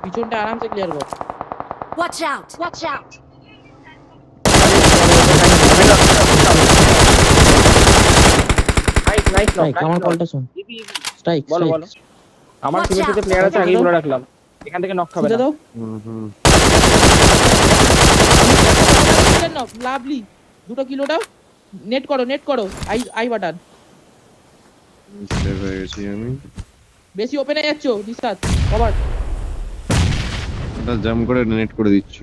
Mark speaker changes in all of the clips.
Speaker 1: পিছনটা আরামসে ক্লিয়ার কর।
Speaker 2: Watch out! Watch out!
Speaker 3: Nice
Speaker 1: strike, আমার কলটা শুন। স্ট্রাইক,
Speaker 3: বলো বলো। আমার
Speaker 2: Watch
Speaker 3: টিমের সাথে
Speaker 2: out!
Speaker 3: প্লেয়ার আছে, আগেই
Speaker 1: দাও।
Speaker 3: বলে রাখলাম। এখান থেকে নক খাবে
Speaker 1: শুতে
Speaker 3: না।
Speaker 1: দাও। লাভলি, দুটো কিলো দাও। নেট করো, আই বাটন।
Speaker 4: সেভ হয়ে গেছি আমি।
Speaker 1: বেশি ওপেনে যাচ্ছ নিশাত, কভার।
Speaker 4: ওটা জাম্প করে নেট করে দিচ্ছি।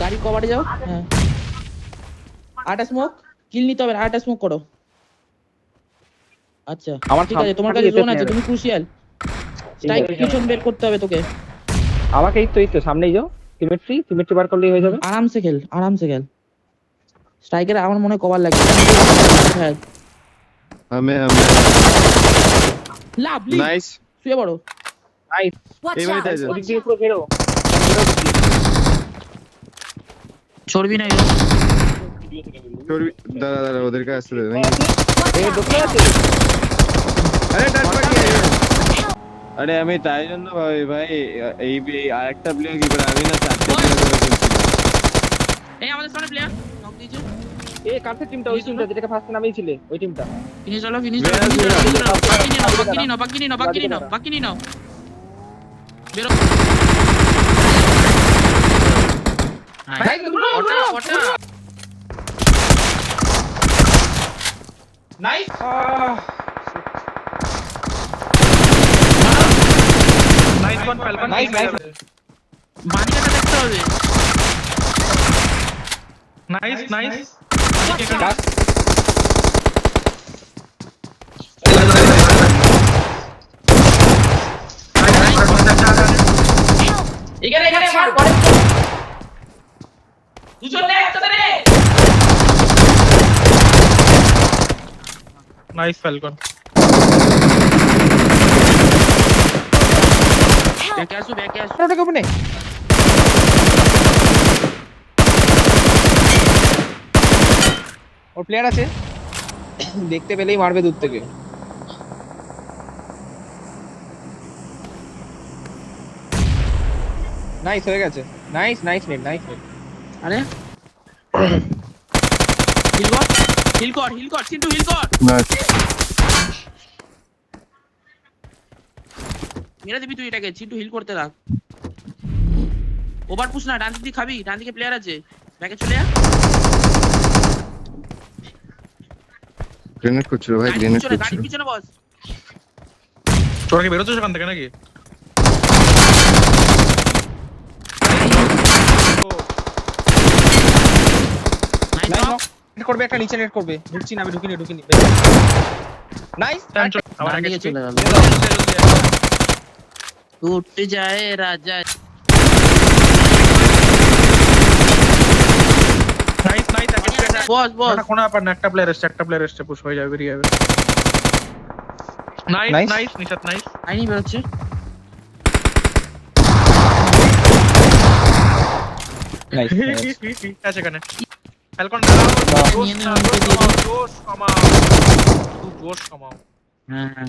Speaker 1: গাড়ি কভারে যাও। হ্যাঁ, আটা স্মোক কিল নিতে হবে, আটা স্মোক করো। আচ্ছা
Speaker 3: আমার
Speaker 1: ঠিক আছে,
Speaker 3: সামনে
Speaker 1: তোমার কাছে
Speaker 3: যেতে
Speaker 1: জোন আছে,
Speaker 3: হবে।
Speaker 1: তুমি ক্রুশিয়াল। স্ট্রাইক
Speaker 3: আছে।
Speaker 1: পিছন বের করতে হবে তোকে।
Speaker 3: আমাকে এই তো সামনেই যাও। সিমেট্রি বার করলেই হয়ে যাবে।
Speaker 1: আরামসে খেল। স্ট্রাইকের আমার মনে হয় কভার লাগবে। হ্যাঁ,
Speaker 4: আমি
Speaker 1: লাভলি,
Speaker 4: নাইস।
Speaker 1: শুয়ে পড়ো।
Speaker 3: নাইস।
Speaker 2: Watch
Speaker 4: এই
Speaker 2: out!
Speaker 4: বাড়িতে আছে।
Speaker 3: ওদিক দিয়ে পুরো ফেরো।
Speaker 1: চড়বি না
Speaker 4: দাঁড়া ওদেরকে আসতে দে নাকি?
Speaker 2: Watch
Speaker 3: এই
Speaker 2: out!
Speaker 3: ঢুকে আছে।
Speaker 4: আরে ডান পাকি। আরে আমি তাই জন্য ভাই এই আরেকটা প্লেয়ার কি করে, আমি না চারটে প্লেয়ার ধরে ফেলছি।
Speaker 1: এই আমাদের সামনে প্লেয়ার নক দিয়েছে।
Speaker 3: এই কাছের টিমটা, ওই টিমটা যেটাকে ফার্স্ট নামেই ছিলে, ওই টিমটা।
Speaker 1: ফিনিশ হলো। বাকি নাও। বেরো।
Speaker 3: Nice.
Speaker 5: Nice one Falcon.
Speaker 3: Nice nice.
Speaker 1: বাকিটা দেখতে হবে।
Speaker 5: Nice nice.
Speaker 1: এখানে মার করে। দুজন নে একসাথে নে।
Speaker 5: Nice Falcon.
Speaker 1: ব্যাকে আসো।
Speaker 3: ওটা কেমন নেই? ওর প্লেয়ার আছে, দেখতে পেলেই মারবে দূর থেকে। নাইস হয়ে গেছে। Nice net.
Speaker 1: আরে হিল কর চিন্টু, হিল কর। মেরে দিবি তুই এটাকে, চিন্টু হিল করতে থাক। ওভার পুশ না, ডান দিকে খাবি, ডান দিকে প্লেয়ার আছে। ব্যাকে চলে যা।
Speaker 4: গ্রেনেড করছিল ভাই, গ্রেনেড
Speaker 1: গাড়ির
Speaker 4: করছিল।
Speaker 1: পিছনে বস।
Speaker 5: তোরা কি বেরোচ্ছিস ওখান থেকে নাকি?
Speaker 1: Nice
Speaker 3: nice
Speaker 1: knock.
Speaker 3: নেট করবে, একটা নিচে নেট করবে। ঢুকছি না, আমি ঢুকিনি। নাইস।
Speaker 5: আমার
Speaker 1: ডান
Speaker 5: আগে
Speaker 1: দিকে চলে গেল। উঠতে যায় রাজা।
Speaker 5: Nice nice.
Speaker 1: বস
Speaker 5: কোনো ব্যাপার না, একটা প্লেয়ার এসছে পুশ হয়ে যাবে, বেরিয়ে যাবে। Nice
Speaker 3: Nice.
Speaker 5: Nice Nishat nice.
Speaker 1: আইনি বেরোচ্ছে।
Speaker 3: নাইস।
Speaker 5: আছে এখানে ফ্যালকন। দাঁড়াও, জোশ কমাও।
Speaker 1: হ্যাঁ